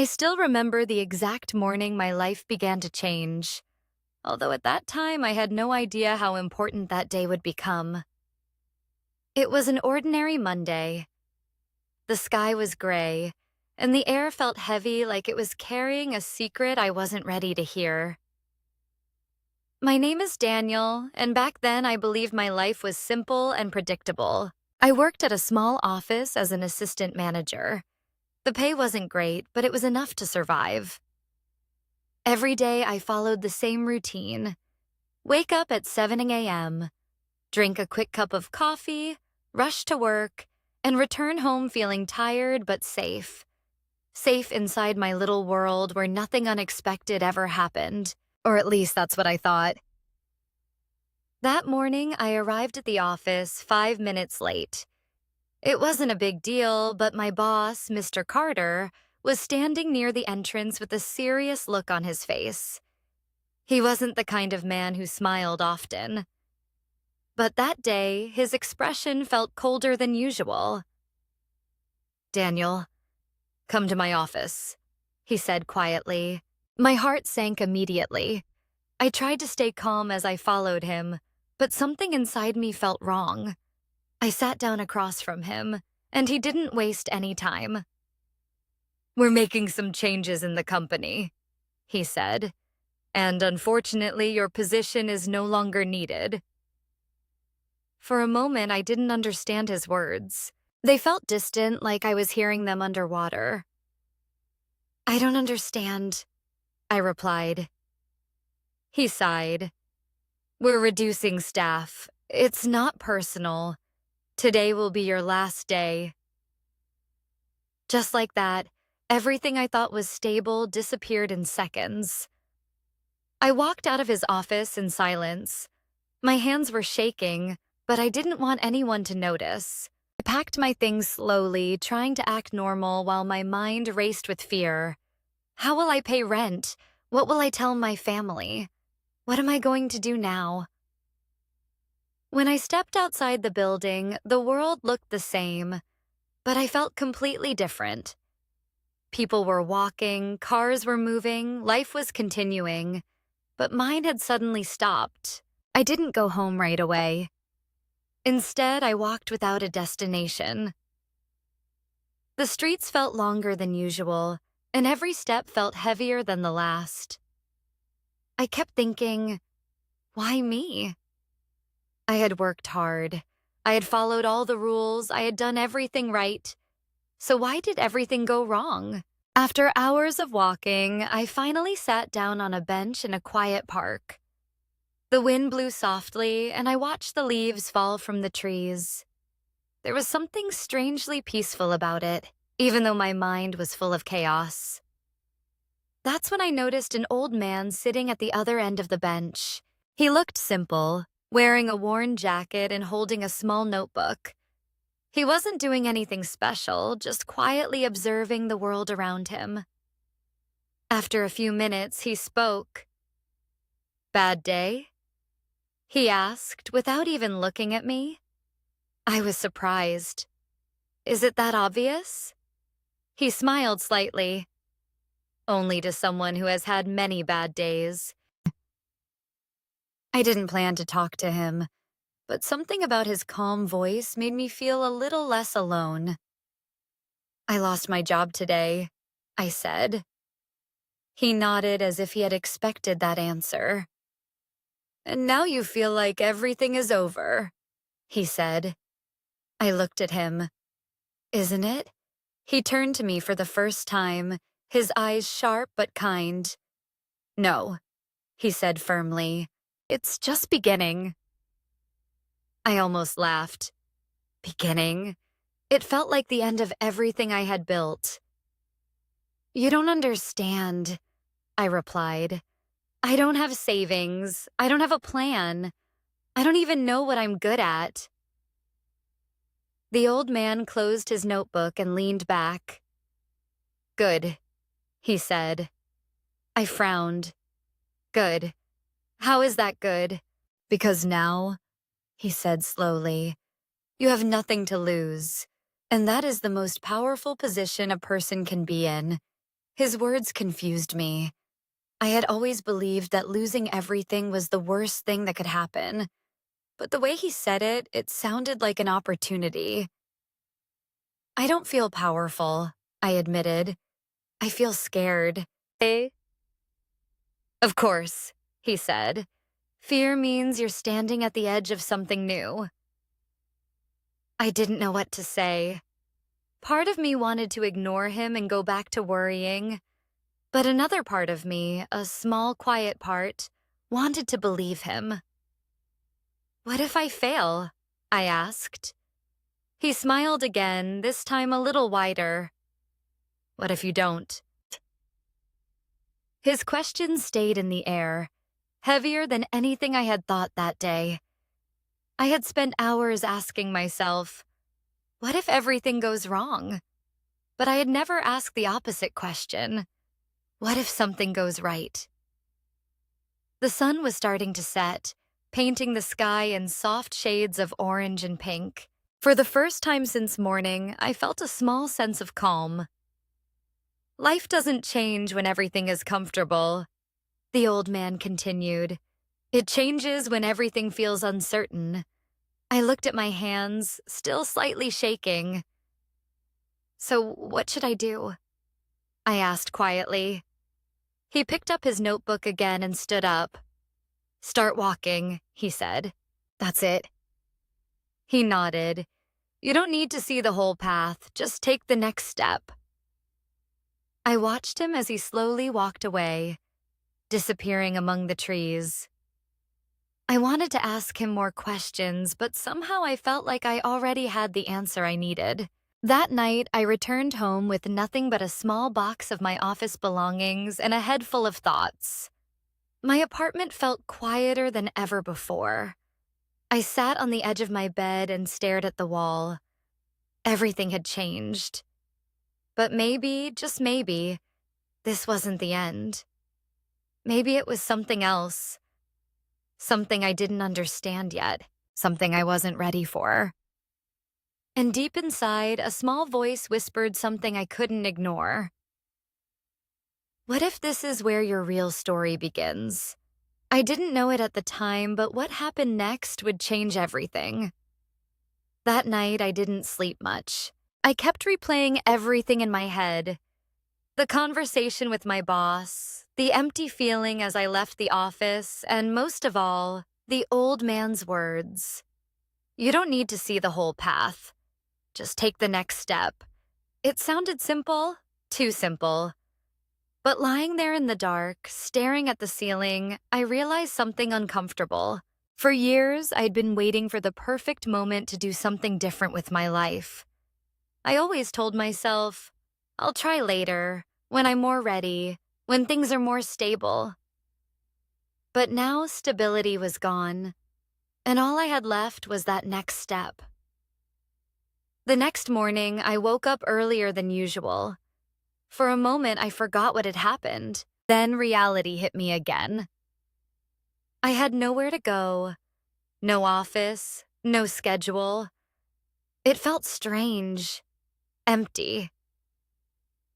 I still remember the exact morning my life began to change, although at that time I had no idea how important that day would become. It was an ordinary Monday. The sky was gray, and the air felt heavy like it was carrying a secret I wasn't ready to hear. My name is Daniel, and back then I believed my life was simple and predictable. I worked at a small office as an assistant manager. The pay wasn't great, but it was enough to survive. Every day I followed the same routine. Wake up at 7 a.m., drink a quick cup of coffee, rush to work, and return home feeling tired but safe. Safe inside my little world where nothing unexpected ever happened. Or at least that's what I thought. That morning, I arrived at the office 5 minutes late. It wasn't a big deal, but my boss, Mr. Carter, was standing near the entrance with a serious look on his face. He wasn't the kind of man who smiled often. But that day, his expression felt colder than usual. "Daniel, come to my office," he said quietly. My heart sank immediately. I tried to stay calm as I followed him, but something inside me felt wrong. I sat down across from him, and he didn't waste any time. "We're making some changes in the company," he said, "and unfortunately your position is no longer needed." For a moment, I didn't understand his words. They felt distant, like I was hearing them underwater. "I don't understand," I replied. He sighed. "We're reducing staff. It's not personal. Today will be your last day." Just like that, everything I thought was stable disappeared in seconds. I walked out of his office in silence. My hands were shaking, but I didn't want anyone to notice. I packed my things slowly, trying to act normal while my mind raced with fear. How will I pay rent? What will I tell my family? What am I going to do now? When I stepped outside the building, the world looked the same, but I felt completely different. People were walking, cars were moving, life was continuing, but mine had suddenly stopped. I didn't go home right away. Instead, I walked without a destination. The streets felt longer than usual, and every step felt heavier than the last. I kept thinking, why me? I had worked hard. I had followed all the rules. I had done everything right. So why did everything go wrong? After hours of walking, I finally sat down on a bench in a quiet park. The wind blew softly, and I watched the leaves fall from the trees. There was something strangely peaceful about it, even though my mind was full of chaos. That's when I noticed an old man sitting at the other end of the bench. He looked simple, wearing a worn jacket and holding a small notebook. He wasn't doing anything special, just quietly observing the world around him. After a few minutes, he spoke. "Bad day?" he asked, without even looking at me. I was surprised. "Is it that obvious?" He smiled slightly. "Only to someone who has had many bad days." I didn't plan to talk to him, but something about his calm voice made me feel a little less alone. "I lost my job today," I said. He nodded as if he had expected that answer. "And now you feel like everything is over," he said. I looked at him. "Isn't it?" He turned to me for the first time, his eyes sharp but kind. "No," he said firmly. "It's just beginning." I almost laughed. Beginning? It felt like the end of everything I had built. "You don't understand," I replied. "I don't have savings. I don't have a plan. I don't even know what I'm good at." The old man closed his notebook and leaned back. "Good," he said. I frowned. "Good. How is that good?" "Because now," he said slowly, "you have nothing to lose, and that is the most powerful position a person can be in. His words confused me. I had always believed that losing everything was the worst thing that could happen, but the way he said it, it sounded like an opportunity. I don't feel powerful, I admitted. I feel scared. Eh? Of course, he said. Fear means you're standing at the edge of something new. I didn't know what to say. Part of me wanted to ignore him and go back to worrying, but another part of me, a small, quiet part, wanted to believe him. What if I fail? I asked. He smiled again, this time a little wider. What if you don't? His question stayed in the air, heavier than anything I had thought that day. I had spent hours asking myself, what if everything goes wrong? But I had never asked the opposite question. What if something goes right? The sun was starting to set, painting the sky in soft shades of orange and pink. For the first time since morning, I felt a small sense of calm. Life doesn't change when everything is comfortable, the old man continued. It changes when everything feels uncertain. I looked at my hands, still slightly shaking. So what should I do? I asked quietly. He picked up his notebook again and stood up. Start walking, he said. That's it. He nodded. You don't need to see the whole path, just take the next step. I watched him as he slowly walked away, disappearing among the trees. I wanted to ask him more questions, but somehow I felt like I already had the answer I needed. That night, I returned home with nothing but a small box of my office belongings and a head full of thoughts. My apartment felt quieter than ever before. I sat on the edge of my bed and stared at the wall. Everything had changed. But maybe, just maybe, this wasn't the end. Maybe it was something else. Something I didn't understand yet. Something I wasn't ready for. And deep inside, a small voice whispered something I couldn't ignore. What if this is where your real story begins? I didn't know it at the time, but what happened next would change everything. That night, I didn't sleep much. I kept replaying everything in my head. The conversation with my boss, the empty feeling as I left the office, and most of all, the old man's words. You don't need to see the whole path. Just take the next step. It sounded simple, too simple. But lying there in the dark, staring at the ceiling, I realized something uncomfortable. For years, I'd been waiting for the perfect moment to do something different with my life. I always told myself, I'll try later, when I'm more ready, when things are more stable. But now stability was gone, and all I had left was that next step. The next morning, I woke up earlier than usual. For a moment, I forgot what had happened. Then reality hit me again. I had nowhere to go, no office, no schedule. It felt strange, empty.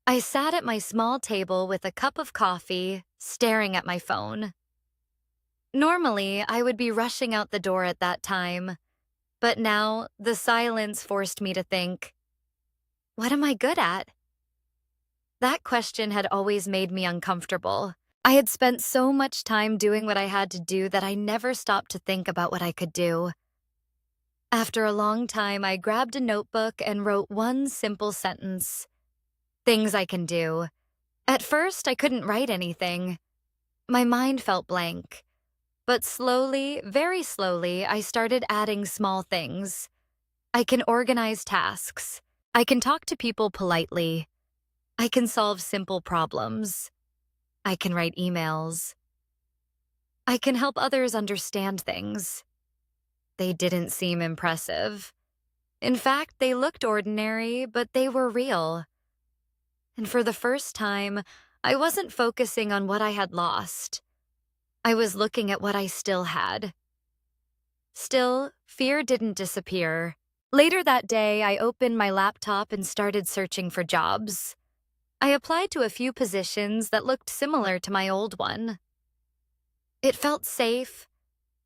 I sat at my small table with a cup of coffee, staring at my phone. Normally, I would be rushing out the door at that time, but now the silence forced me to think, what am I good at? That question had always made me uncomfortable. I had spent so much time doing what I had to do that I never stopped to think about what I could do. After a long time, I grabbed a notebook and wrote one simple sentence. Things I can do. At first, I couldn't write anything. My mind felt blank. But slowly, very slowly, I started adding small things. I can organize tasks. I can talk to people politely. I can solve simple problems. I can write emails. I can help others understand things. They didn't seem impressive. In fact, they looked ordinary, but they were real. And for the first time, I wasn't focusing on what I had lost. I was looking at what I still had. Still, fear didn't disappear. Later that day, I opened my laptop and started searching for jobs. I applied to a few positions that looked similar to my old one. It felt safe,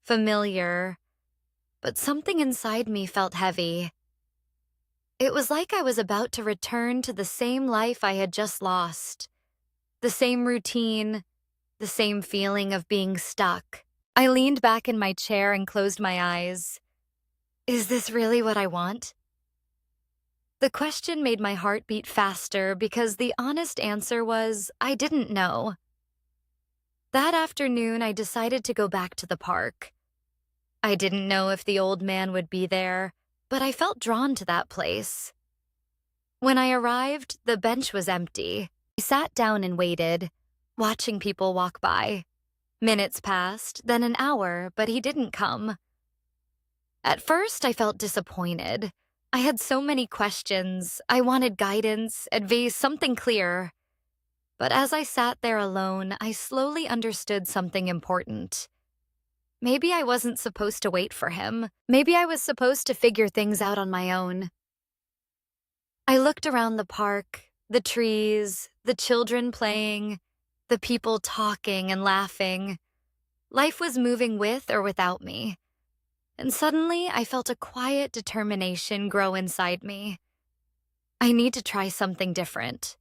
familiar, but something inside me felt heavy. It was like I was about to return to the same life I had just lost, the same routine, the same feeling of being stuck. I leaned back in my chair and closed my eyes. Is this really what I want? The question made my heart beat faster because the honest answer was, I didn't know. That afternoon, I decided to go back to the park. I didn't know if the old man would be there, but I felt drawn to that place. When I arrived, the bench was empty. I sat down and waited, watching people walk by. Minutes passed, then an hour, but he didn't come. At first, I felt disappointed. I had so many questions. I wanted guidance, advice, something clear. But as I sat there alone, I slowly understood something important. Maybe I wasn't supposed to wait for him. Maybe I was supposed to figure things out on my own. I looked around the park, the trees, the children playing, the people talking and laughing. Life was moving with or without me. And suddenly, I felt a quiet determination grow inside me. I need to try something different.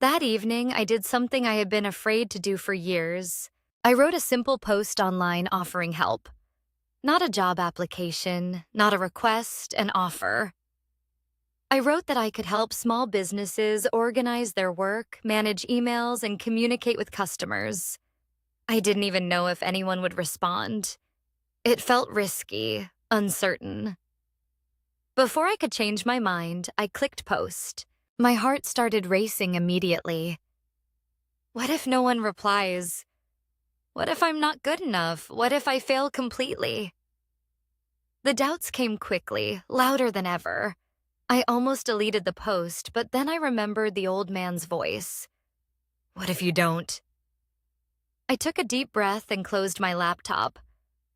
That evening, I did something I had been afraid to do for years. I wrote a simple post online offering help. Not a job application, not a request, an offer. I wrote that I could help small businesses organize their work, manage emails, and communicate with customers. I didn't even know if anyone would respond. It felt risky, uncertain. Before I could change my mind, I clicked post. My heart started racing immediately. What if no one replies? What if I'm not good enough? What if I fail completely? The doubts came quickly, louder than ever. I almost deleted the post, but then I remembered the old man's voice. What if you don't? I took a deep breath and closed my laptop.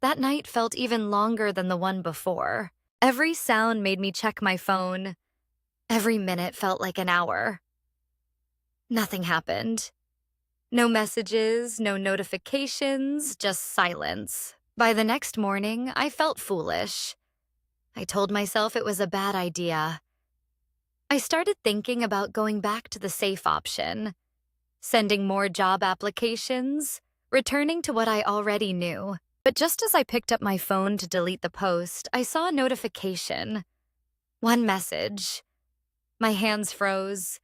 That night felt even longer than the one before. Every sound made me check my phone. Every minute felt like an hour. Nothing happened. No messages, no notifications, just silence. By the next morning, I felt foolish. I told myself it was a bad idea. I started thinking about going back to the safe option, sending more job applications, returning to what I already knew. But just as I picked up my phone to delete the post, I saw a notification. One message. My hands froze.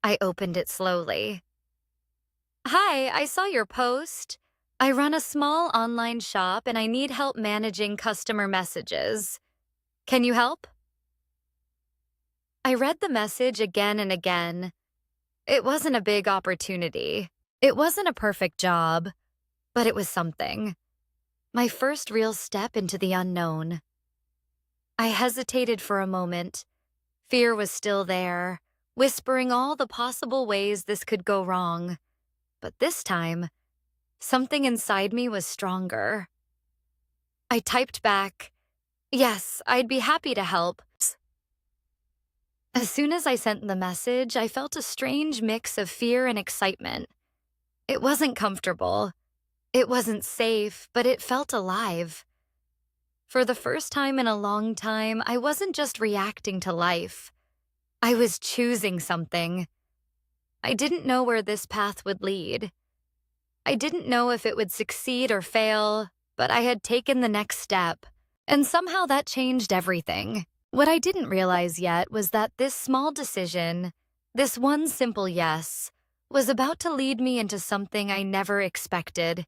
I opened it slowly. Hi, I saw your post. I run a small online shop and I need help managing customer messages. Can you help? I read the message again and again. It wasn't a big opportunity. It wasn't a perfect job, but it was something. My first real step into the unknown. I hesitated for a moment. Fear was still there, whispering all the possible ways this could go wrong. But this time, something inside me was stronger. I typed back, "Yes, I'd be happy to help." As soon as I sent the message, I felt a strange mix of fear and excitement. It wasn't comfortable. It wasn't safe, but it felt alive. For the first time in a long time, I wasn't just reacting to life. I was choosing something. I didn't know where this path would lead. I didn't know if it would succeed or fail, but I had taken the next step, and somehow that changed everything. What I didn't realize yet was that this small decision, this one simple yes, was about to lead me into something I never expected.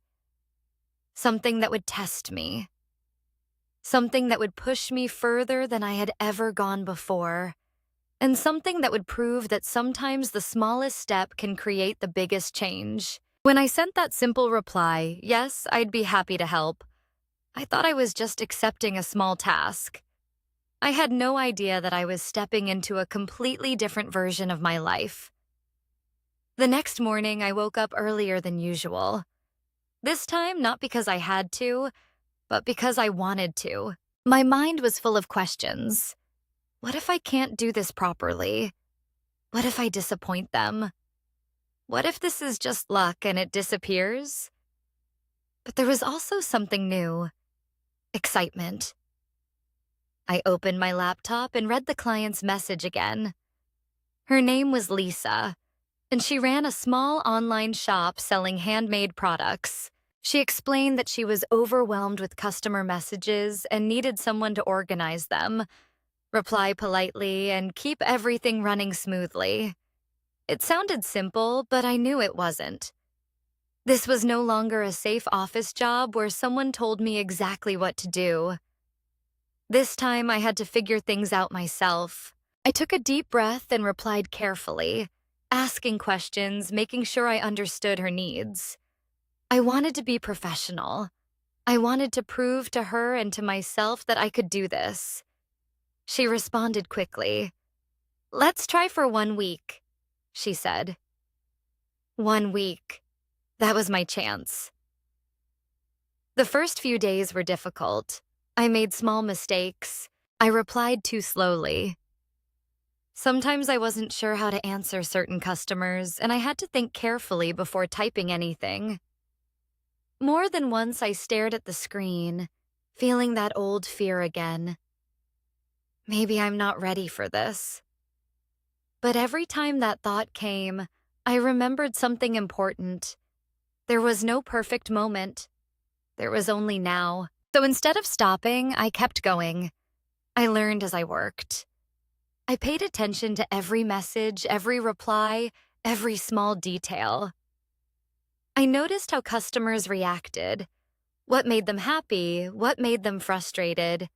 Something that would test me. Something that would push me further than I had ever gone before. And something that would prove that sometimes the smallest step can create the biggest change. When I sent that simple reply, "Yes, I'd be happy to help," I thought I was just accepting a small task. I had no idea that I was stepping into a completely different version of my life. The next morning, I woke up earlier than usual. This time, not because I had to, but because I wanted to. My mind was full of questions. What if I can't do this properly? What if I disappoint them? What if this is just luck and it disappears? But there was also something new: excitement. I opened my laptop and read the client's message again. Her name was Lisa, and she ran a small online shop selling handmade products. She explained that she was overwhelmed with customer messages and needed someone to organize them, reply politely, and keep everything running smoothly. It sounded simple, but I knew it wasn't. This was no longer a safe office job where someone told me exactly what to do. This time I had to figure things out myself. I took a deep breath and replied carefully, asking questions, making sure I understood her needs. I wanted to be professional. I wanted to prove to her and to myself that I could do this. She responded quickly. "Let's try for 1 week," she said. 1 week. That was my chance. The first few days were difficult. I made small mistakes. I replied too slowly. Sometimes I wasn't sure how to answer certain customers, and I had to think carefully before typing anything. More than once, I stared at the screen, feeling that old fear again. Maybe I'm not ready for this. But every time that thought came, I remembered something important. There was no perfect moment. There was only now. So instead of stopping, I kept going. I learned as I worked. I paid attention to every message, every reply, every small detail. I noticed how customers reacted, what made them happy, what made them frustrated.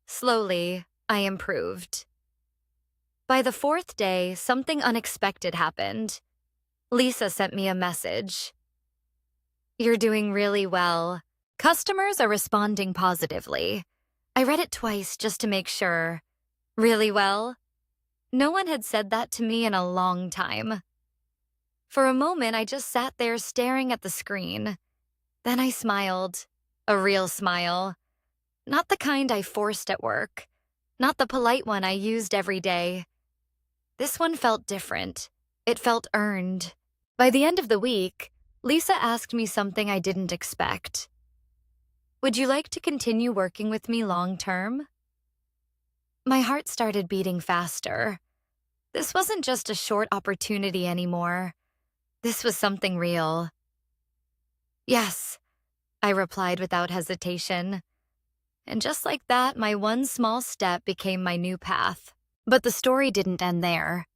Slowly, I improved. By the fourth day, something unexpected happened. Lisa sent me a message. "You're doing really well. Customers are responding positively." I read it twice just to make sure. Really well? No one had said that to me in a long time. For a moment, I just sat there staring at the screen. Then I smiled. A real smile. Not the kind I forced at work. Not the polite one I used every day. This one felt different. It felt earned. By the end of the week, Lisa asked me something I didn't expect. "Would you like to continue working with me long term?" My heart started beating faster. This wasn't just a short opportunity anymore. This was something real. "Yes," I replied without hesitation. And just like that, my one small step became my new path. But the story didn't end there.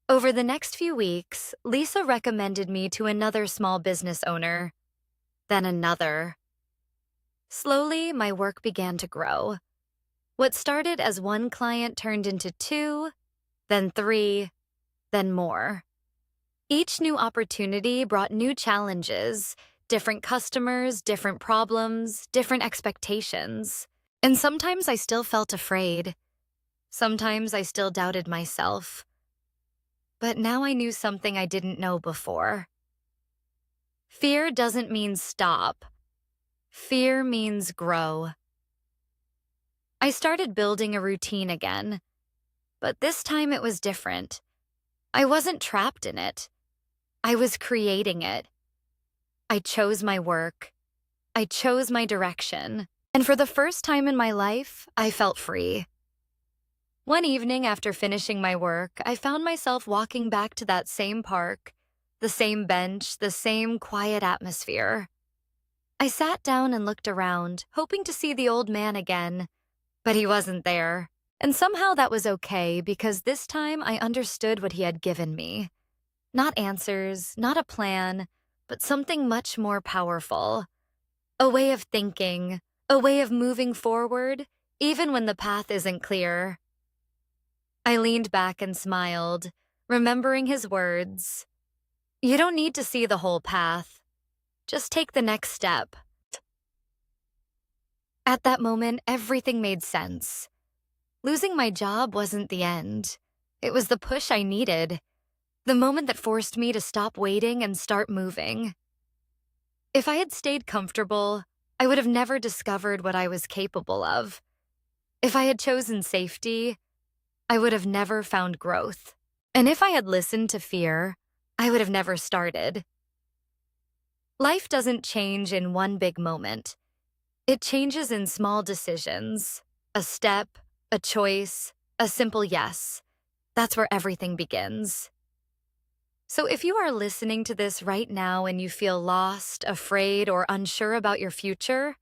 Over the next few weeks, Lisa recommended me to another small business owner, then another. Slowly, my work began to grow. What started as one client turned into 2, then 3, then more. Each new opportunity brought new challenges, different customers, different problems, different expectations. And sometimes I still felt afraid. Sometimes I still doubted myself. But now I knew something I didn't know before. Fear doesn't mean stop. Fear means grow. I started building a routine again, but this time it was different. I wasn't trapped in it. I was creating it. I chose my work. I chose my direction. And for the first time in my life, I felt free. One evening after finishing my work, I found myself walking back to that same park, the same bench, the same quiet atmosphere. I sat down and looked around, hoping to see the old man again, but he wasn't there. And somehow that was okay, because this time I understood what he had given me. Not answers, not a plan, but something much more powerful. A way of thinking, a way of moving forward, even when the path isn't clear. I leaned back and smiled, remembering his words. "You don't need to see the whole path. Just take the next step." At that moment, everything made sense. Losing my job wasn't the end. It was the push I needed, the moment that forced me to stop waiting and start moving. If I had stayed comfortable, I would have never discovered what I was capable of. If I had chosen safety, I would have never found growth. And if I had listened to fear, I would have never started. Life doesn't change in one big moment. It changes in small decisions. A step, a choice, a simple yes. That's where everything begins. So if you are listening to this right now and you feel lost, afraid, or unsure about your future,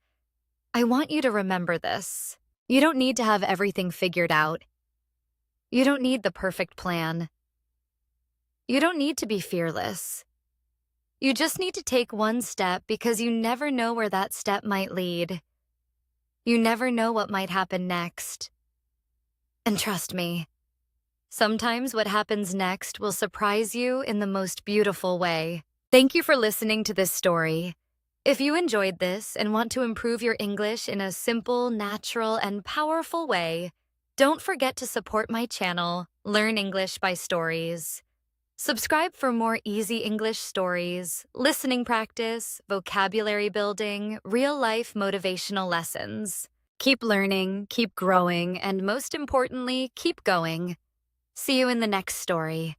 I want you to remember this. You don't need to have everything figured out. You don't need the perfect plan. You don't need to be fearless. You just need to take one step because you never know where that step might lead. You never know what might happen next. And trust me, sometimes what happens next will surprise you in the most beautiful way. Thank you for listening to this story. If you enjoyed this and want to improve your English in a simple, natural, and powerful way, don't forget to support my channel, Learn English by Stories. Subscribe for more easy English stories, listening practice, vocabulary building, real-life motivational lessons. Keep learning, keep growing, and most importantly, keep going. See you in the next story.